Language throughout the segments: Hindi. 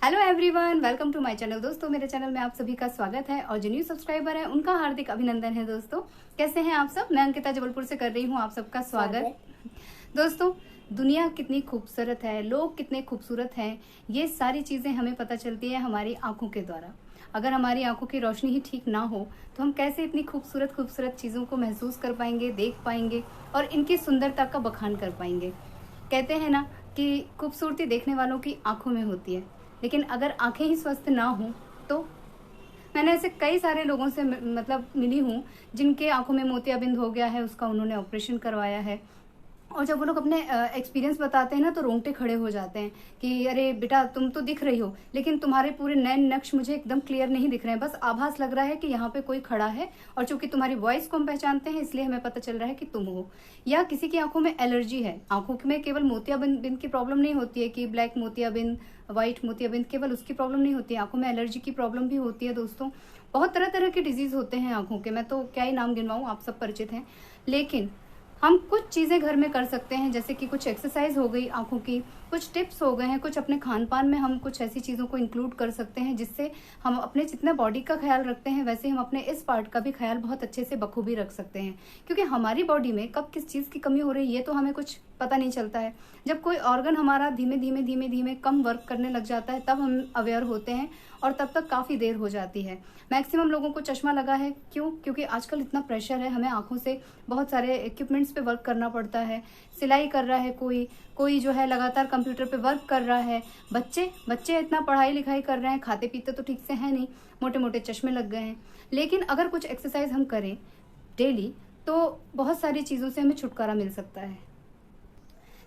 Hello everyone, welcome to my channel. दोस्तों, मेरे चैनल में आप सभी का स्वागत है और जो न्यू सब्सक्राइबर है उनका हार्दिक अभिनंदन है। दोस्तों, कैसे हैं आप सब? मैं अंकिता जबलपुर से कर रही हूँ आप सबका स्वागत। दोस्तों, दुनिया कितनी खूबसूरत है, लोग कितने खूबसूरत हैं, ये सारी चीज़ें हमें पता चलती है हमारी आंखों के द्वारा। अगर हमारी आंखों की रोशनी ही ठीक ना हो तो हम कैसे इतनी खूबसूरत खूबसूरत चीज़ों को महसूस कर पाएंगे, देख पाएंगे और इनकी सुंदरता का बखान कर पाएंगे। कहते हैं ना कि खूबसूरती देखने वालों की आंखों में होती है, लेकिन अगर आंखें ही स्वस्थ ना हो तो। मैंने ऐसे कई सारे लोगों से मतलब मिली हूँ जिनके आंखों में मोतियाबिंद हो गया है, उसका उन्होंने ऑपरेशन करवाया है। और जब वो लोग अपने एक्सपीरियंस बताते हैं ना तो रोंगटे खड़े हो जाते हैं कि अरे बेटा, तुम तो दिख रही हो लेकिन तुम्हारे पूरे नैन नक्श मुझे एकदम क्लियर नहीं दिख रहे हैं, बस आभास लग रहा है कि यहाँ पे कोई खड़ा है और चूंकि तुम्हारी वॉइस को हम पहचानते हैं इसलिए हमें पता चल रहा है कि तुम हो। या किसी की आंखों में एलर्जी है, आंखों में केवल मोतियाबिंद की प्रॉब्लम नहीं होती है कि ब्लैक मोतियाबिंद, व्हाइट मोतियाबिंद, केवल उसकी प्रॉब्लम नहीं होती है, आंखों में एलर्जी की प्रॉब्लम भी होती है। दोस्तों, बहुत तरह तरह के डिजीज होते हैं आंखों के, मैं तो क्या ही नाम गिनवाऊं, आप सब परिचित हैं। लेकिन हम कुछ चीज़ें घर में कर सकते हैं, जैसे कि कुछ एक्सरसाइज हो गई आंखों की, कुछ टिप्स हो गए हैं, कुछ अपने खान पान में हम कुछ ऐसी चीज़ों को इंक्लूड कर सकते हैं जिससे हम अपने जितना बॉडी का ख्याल रखते हैं वैसे हम अपने इस पार्ट का भी ख्याल बहुत अच्छे से बखूबी रख सकते हैं। क्योंकि हमारी बॉडी में कब किस चीज़ की कमी हो रही है ये तो हमें कुछ पता नहीं चलता है। जब कोई ऑर्गन हमारा धीमे धीमे धीमे धीमे कम वर्क करने लग जाता है तब हम अवेयर होते हैं और तब तक काफ़ी देर हो जाती है। मैक्सिमम लोगों को चश्मा लगा है, क्यों? क्योंकि आजकल इतना प्रेशर है, हमें आंखों से बहुत सारे इक्विपमेंट्स पे वर्क करना पड़ता है। सिलाई कर रहा है कोई, कोई जो है लगातार कंप्यूटर पे वर्क कर रहा है। बच्चे बच्चे इतना पढ़ाई लिखाई कर रहे हैं, खाते पीते तो ठीक से है नहीं, मोटे मोटे चश्मे लग गए हैं। लेकिन अगर कुछ एक्सरसाइज हम करें डेली तो बहुत सारी चीज़ों से हमें छुटकारा मिल सकता है।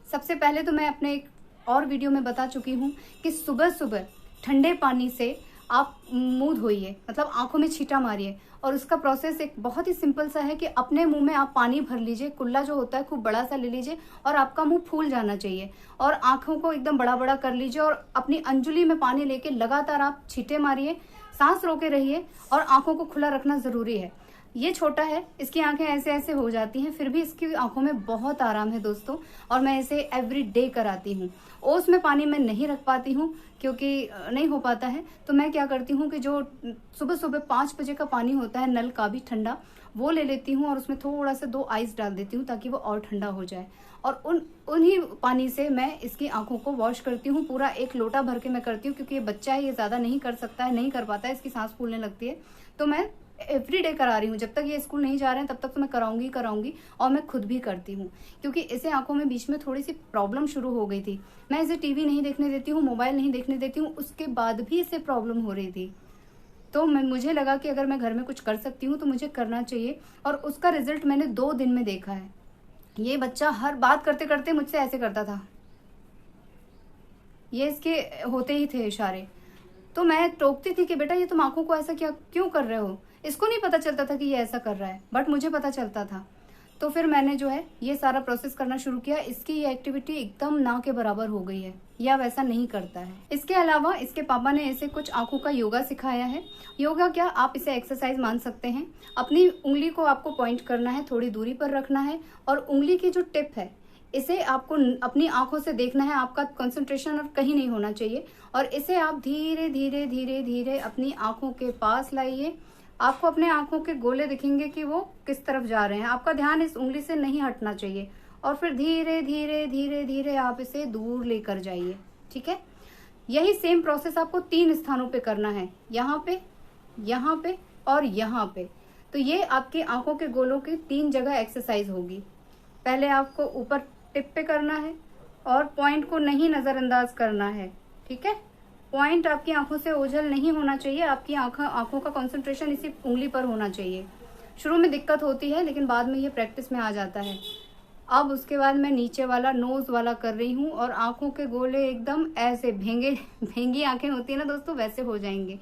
सबसे पहले तो मैं अपने एक और वीडियो में बता चुकी हूँ कि सुबह सुबह ठंडे पानी से आप मुंह धोइए, मतलब आंखों में छींटा मारिए। और उसका प्रोसेस एक बहुत ही सिंपल सा है कि अपने मुंह में आप पानी भर लीजिए, कुल्ला जो होता है खूब बड़ा सा ले लीजिए और आपका मुंह फूल जाना चाहिए। और आंखों को एकदम बड़ा बड़ा कर लीजिए और अपनी अंजुली में पानी लेके लगातार आप छींटे मारिए, सांस रोके रहिए और आंखों को खुला रखना जरूरी है। ये छोटा है, इसकी आंखें ऐसे ऐसे हो जाती हैं, फिर भी इसकी आंखों में बहुत आराम है दोस्तों। और मैं इसे एवरी डे कराती हूँ। ओस में पानी मैं नहीं रख पाती हूँ क्योंकि नहीं हो पाता है, तो मैं क्या करती हूँ कि जो सुबह सुबह 5 बजे का पानी होता है, नल का भी ठंडा, वो ले लेती हूँ और उसमें थोड़ा सा 2 आइस डाल देती हूँ ताकि वो और ठंडा हो जाए। और उन्हीं पानी से मैं इसकी आंखों को वॉश करती हूँ। पूरा 1 लोटा भर के मैं करती हूँ क्योंकि ये बच्चा है, ये ज्यादा नहीं कर सकता है, नहीं कर पाता है, इसकी सांस फूलने लगती है। तो मैं एवरी डे करा रही हूँ, जब तक ये स्कूल नहीं जा रहे हैं तब तक तो मैं कराऊंगी और मैं खुद भी करती हूँ। क्योंकि इसे आंखों में बीच में थोड़ी सी प्रॉब्लम शुरू हो गई थी, मैं इसे टीवी नहीं देखने देती हूँ, मोबाइल नहीं देखने देती हूँ, उसके बाद भी इसे प्रॉब्लम हो रही थी। तो मुझे लगा कि अगर मैं घर में कुछ कर सकती हूँ तो मुझे करना चाहिए। और उसका रिजल्ट मैंने 2 दिन में देखा है। ये बच्चा हर बात करते करते मुझसे ऐसे करता था, ये इसके होते ही थे इशारे। तो मैं टोकती थी कि बेटा ये तुम आंखों को ऐसा क्या क्यों कर रहे हो। इसको नहीं पता चलता था कि ये ऐसा कर रहा है, बट मुझे पता चलता था। तो फिर मैंने जो है ये सारा प्रोसेस करना शुरू किया। इसकी ये एक्टिविटी एकदम ना के बराबर हो गई है, या वैसा नहीं करता है। इसके अलावा इसके पापा ने इसे कुछ आंखों का योगा सिखाया है। योगा क्या, आप इसे एक्सरसाइज मान सकते हैं। अपनी उंगली को आपको पॉइंट करना है, थोड़ी दूरी पर रखना है और उंगली की जो टिप है इसे आपको अपनी आंखों से देखना है, आपका कंसंट्रेशन और कहीं नहीं होना चाहिए। और इसे आप धीरे धीरे धीरे धीरे अपनी आंखों के पास लाइए। आपको अपने आंखों के गोले दिखेंगे कि वो किस तरफ जा रहे हैं, आपका ध्यान इस उंगली से नहीं हटना चाहिए। और फिर धीरे धीरे धीरे धीरे आप इसे दूर लेकर जाइए, ठीक है। यही सेम प्रोसेस आपको 3 स्थानों पे करना है, यहाँ पे और यहाँ पे। तो ये आपकी आंखों के गोलों की 3 जगह एक्सरसाइज होगी। पहले आपको ऊपर टिप पे करना है और पॉइंट को नहीं नजरअंदाज करना है, ठीक है। पॉइंट आपकी आंखों से ओझल नहीं होना चाहिए, आपकी आंखों का कंसंट्रेशन इसी उंगली पर होना चाहिए। शुरू में दिक्कत होती है लेकिन बाद में ये प्रैक्टिस में आ जाता है। अब उसके बाद मैं नीचे वाला नोज वाला कर रही हूँ और आंखों के गोले एकदम ऐसे भेंगी आंखें होती है ना दोस्तों, वैसे हो जाएंगे,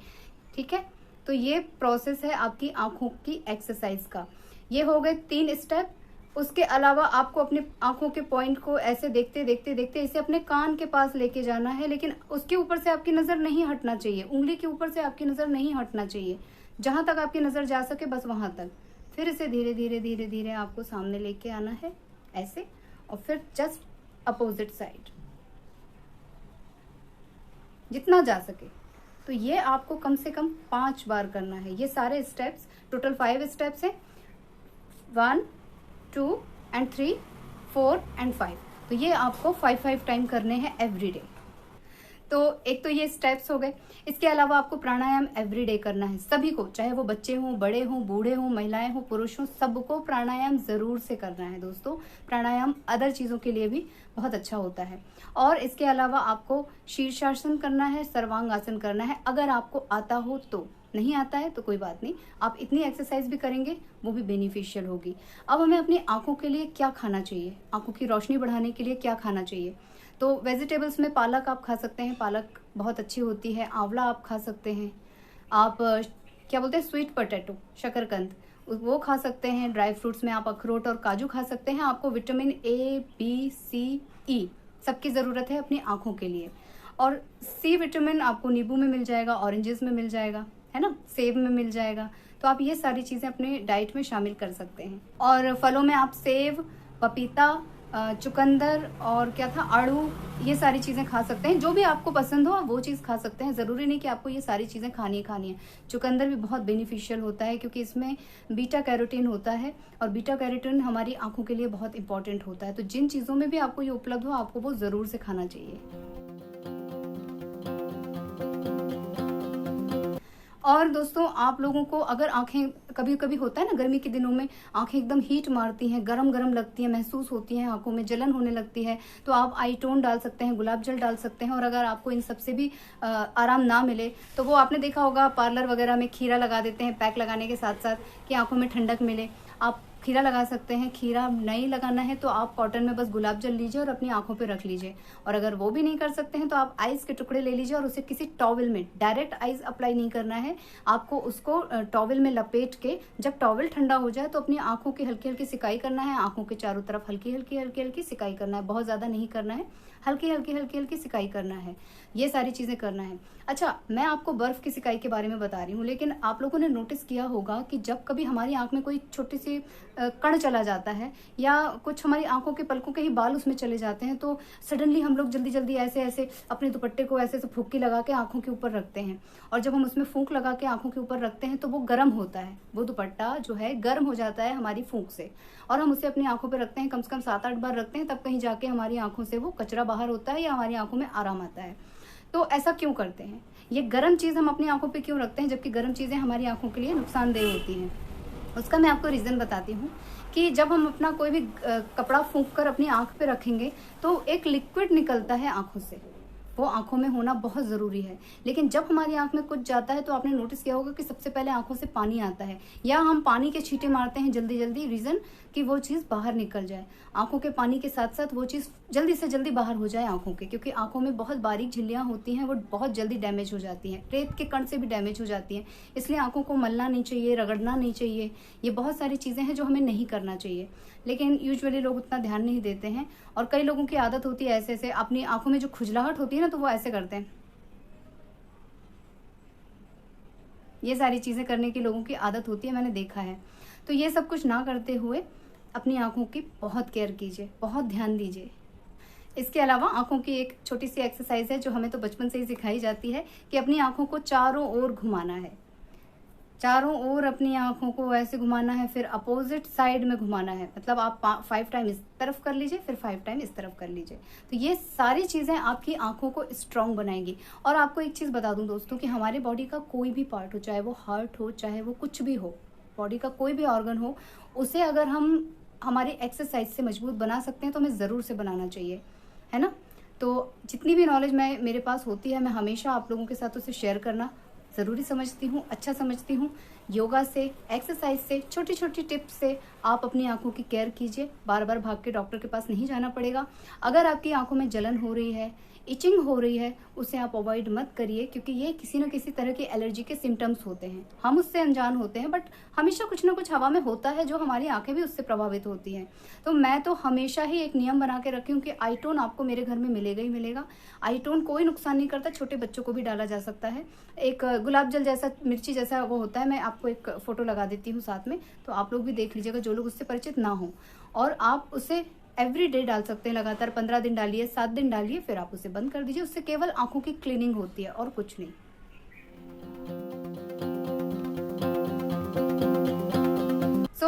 ठीक है। तो ये प्रोसेस है आपकी आंखों की एक्सरसाइज का। ये हो गए 3 स्टेप। उसके अलावा आपको अपनी आंखों के पॉइंट को ऐसे देखते देखते देखते इसे अपने कान के पास लेके जाना है, लेकिन उसके ऊपर से आपकी नजर नहीं हटना चाहिए, उंगली के ऊपर से आपकी नजर नहीं हटना चाहिए। जहां तक आपकी नजर जा सके बस वहां तक। फिर इसे धीरे धीरे धीरे धीरे आपको सामने लेके आना है ऐसे, और फिर जस्ट अपोजिट साइड। जितना जा सके। तो ये आपको कम से कम 5 बार करना है। ये सारे स्टेप्स, टोटल 5 स्टेप्स हैं, 1, 2 एंड 3, 4 एंड 5। तो ये आपको 5 टाइम करने हैं एवरीडे। तो एक तो ये स्टेप्स हो गए। इसके अलावा आपको प्राणायाम एवरीडे करना है, सभी को, चाहे वो बच्चे हों, बड़े हों, बूढ़े हों, महिलाएं हों, पुरुष हों, सबको प्राणायाम जरूर से करना है दोस्तों। प्राणायाम अदर चीजों के लिए भी बहुत अच्छा होता है। और इसके अलावा आपको शीर्षासन करना है, सर्वांगासन करना है, अगर आपको आता हो तो। नहीं आता है तो कोई बात नहीं, आप इतनी एक्सरसाइज भी करेंगे वो भी बेनिफिशियल होगी। अब हमें अपनी आंखों के लिए क्या खाना चाहिए, आंखों की रोशनी बढ़ाने के लिए क्या खाना चाहिए? तो वेजिटेबल्स में पालक आप खा सकते हैं, पालक बहुत अच्छी होती है। आंवला आप खा सकते हैं। आप क्या बोलते हैं, स्वीट पोटैटो, शकरकंद, वो खा सकते हैं। ड्राई फ्रूट्स में आप अखरोट और काजू खा सकते हैं। आपको विटामिन ए, बी, सी, ई सबकी ज़रूरत है अपनी आंखों के लिए। और सी विटामिन आपको नींबू में मिल जाएगा, ऑरेंजेस में मिल जाएगा, है ना, सेब में मिल जाएगा। तो आप ये सारी चीज़ें अपने डाइट में शामिल कर सकते हैं। और फलों में आप सेब, पपीता, चुकंदर और क्या था, आड़ू, ये सारी चीज़ें खा सकते हैं। जो भी आपको पसंद हो आप वो चीज़ खा सकते हैं। ज़रूरी नहीं कि आपको ये सारी चीज़ें खानी है। चुकंदर भी बहुत बेनिफिशियल होता है क्योंकि इसमें बीटा कैरोटीन होता है और बीटा कैरोटीन हमारी आंखों के लिए बहुत इंपॉर्टेंट होता है। तो जिन चीज़ों में भी आपको ये उपलब्ध हो आपको वो ज़रूर से खाना चाहिए। और दोस्तों, आप लोगों को अगर आंखें, कभी कभी होता है ना गर्मी के दिनों में आंखें एकदम हीट मारती हैं, गरम गरम लगती हैं, महसूस होती हैं, आंखों में जलन होने लगती है, तो आप आई टोन डाल सकते हैं, गुलाब जल डाल सकते हैं। और अगर आपको इन सबसे भी आराम ना मिले तो वो आपने देखा होगा पार्लर वगैरह में खीरा लगा देते हैं पैक लगाने के साथ साथ कि आंखों में ठंडक मिले। आप खीरा लगा सकते हैं। खीरा नहीं लगाना है तो आप कॉटन में बस गुलाब जल लीजिए और अपनी आंखों पे रख लीजिए। और अगर वो भी नहीं कर सकते हैं तो आप आइस के टुकड़े ले लीजिए और उसे किसी टॉवल में, डायरेक्ट आइस अप्लाई नहीं करना है आपको, उसको टॉवल में लपेट के जब टॉवल ठंडा हो जाए तो अपनी आंखों की हल्की हल्की सिकाई करना है। आंखों के चारों तरफ हल्की हल्की सिकाई करना है, बहुत ज्यादा नहीं करना है, हल्की हल्की सिकाई करना है। ये सारी चीजें करना है। अच्छा, मैं आपको बर्फ की सिकाई के बारे में बता रही हूँ, लेकिन आप लोगों ने नोटिस किया होगा कि जब कभी हमारी आंख में कोई छोटी सी कण चला जाता है या कुछ हमारी आंखों के पलकों के ही बाल उसमें चले जाते हैं तो सडनली हम लोग जल्दी जल्दी ऐसे अपने दुपट्टे को ऐसे फूंकी लगा के आंखों के ऊपर रखते हैं। और जब हम उसमें फूंक लगा के आंखों के ऊपर रखते हैं तो वो गर्म होता है, वो दुपट्टा जो है गर्म हो जाता है हमारी फूंक से, और हम उसे अपनी आंखों पे रखते हैं, कम से कम 7-8 बार रखते हैं, तब कहीं जाके हमारी आंखों से वो कचरा बाहर होता है या हमारी आंखों में आराम आता है। तो ऐसा क्यों करते हैं? ये गर्म चीज हम अपनी आंखों पे क्यों रखते हैं जबकि गर्म चीजें हमारी आंखों के लिए नुकसानदेह होती हैं? उसका मैं आपको रीजन बताती हूँ कि जब हम अपना कोई भी कपड़ा फूंक कर अपनी आंख पे रखेंगे तो एक लिक्विड निकलता है आंखों से, वो आंखों में होना बहुत जरूरी है। लेकिन जब हमारी आंख में कुछ जाता है तो आपने नोटिस किया होगा कि सबसे पहले आंखों से पानी आता है या हम पानी के छींटे मारते हैं जल्दी जल्दी, रीजन कि वो चीज बाहर निकल जाए। आंखों के पानी के साथ साथ वो चीज जल्दी से जल्दी बाहर हो जाए आंखों के, क्योंकि आंखों में बहुत बारीक झिल्लियां होती हैं, वो बहुत जल्दी डैमेज हो जाती हैं, रेत के कण से भी डैमेज हो जाती हैं। इसलिए आंखों को मलना नहीं चाहिए, रगड़ना नहीं चाहिए। ये बहुत सारी चीजें हैं जो हमें नहीं करना चाहिए, लेकिन यूजुअली लोग उतना ध्यान नहीं देते हैं। और कई लोगों की आदत होती है ऐसे अपनी आंखों में जो खुजलाहट होती है ना तो वो ऐसे करते हैं। ये सारी चीजें करने की लोगों की आदत होती है, मैंने देखा है। तो ये सब कुछ ना करते हुए अपनी आंखों की बहुत केयर कीजिए, बहुत ध्यान दीजिए। इसके अलावा आंखों की एक छोटी सी एक्सरसाइज है जो हमें तो बचपन से ही सिखाई जाती है कि अपनी आंखों को चारों ओर घुमाना है, चारों ओर अपनी आंखों को ऐसे घुमाना है, फिर अपोजिट साइड में घुमाना है। मतलब आप 5 टाइम इस तरफ कर लीजिए, फिर 5 टाइम इस तरफ कर लीजिए। तो ये सारी चीजें आपकी आंखों को स्ट्रांग बनाएंगी। और आपको एक चीज बता दूं दोस्तों कि हमारे बॉडी का कोई भी पार्ट हो, चाहे वो हार्ट हो, चाहे वो कुछ भी हो, बॉडी का कोई भी ऑर्गन हो, उसे अगर हम हमारी एक्सरसाइज से मजबूत बना सकते हैं तो हमें जरूर से बनाना चाहिए, है ना। तो जितनी भी नॉलेज मेरे पास होती है मैं हमेशा आप लोगों के साथ उसे शेयर करना ज़रूरी समझती हूँ, अच्छा समझती हूँ। योगा से, एक्सरसाइज से, छोटी छोटी टिप्स से आप अपनी आंखों की केयर कीजिए। बार बार भाग के डॉक्टर के पास नहीं जाना पड़ेगा। अगर आपकी आंखों में जलन हो रही है, इचिंग हो रही है, उसे आप अवॉइड मत करिए, क्योंकि ये किसी न किसी तरह की एलर्जी के सिम्टम्स होते हैं। हम उससे अनजान होते हैं, बट हमेशा कुछ ना कुछ हवा में होता है जो हमारी आंखें भी उससे प्रभावित होती हैं। तो मैं तो हमेशा ही एक नियम बना के रखी हूँ कि आई टोन आपको मेरे घर में मिलेगा ही मिलेगा। आई टोन कोई नुकसान नहीं करता, छोटे बच्चों को भी डाला जा सकता है। एक गुलाब जल जैसा, मिर्ची जैसा वो होता है, मैं आपको एक फोटो लगा देती हूँ साथ में, तो आप लोग भी देख लीजिएगा जो लोग उससे परिचित ना हो। और आप उसे एवरीडे डाल सकते हैं, लगातार 15 दिन डालिए, 7 दिन डालिए, फिर आप उसे बंद कर दीजिए। उससे केवल आंखों की क्लीनिंग होती है और कुछ नहीं।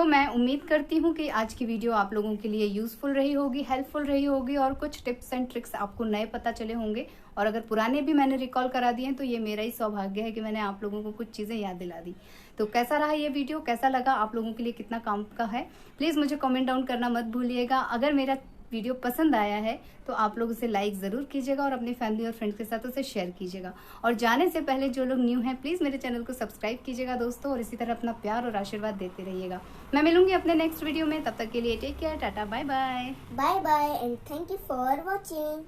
मैं उम्मीद करती हूँ कि आज की वीडियो आप लोगों के लिए यूजफुल रही होगी, हेल्पफुल रही होगी और कुछ टिप्स एंड ट्रिक्स आपको नए पता चले होंगे। और अगर पुराने भी मैंने रिकॉल करा दिए हैं तो ये मेरा ही सौभाग्य है कि मैंने आप लोगों को कुछ चीज़ें याद दिला दी। तो कैसा रहा ये वीडियो, कैसा लगा, आप लोगों के लिए कितना काम का है, प्लीज़ मुझे कमेंट डाउन करना मत भूलिएगा। अगर मेरा वीडियो पसंद आया है तो आप लोग उसे लाइक ज़रूर कीजिएगा और अपनी फैमिली और फ्रेंड्स के साथ उसे शेयर कीजिएगा। और जाने से पहले जो लोग न्यू हैं प्लीज़ मेरे चैनल को सब्सक्राइब कीजिएगा दोस्तों, और इसी तरह अपना प्यार और आशीर्वाद देते रहिएगा। मैं मिलूंगी अपने नेक्स्ट वीडियो में, तब तक के लिए take care, tata, bye bye. Bye bye and thank you for watching.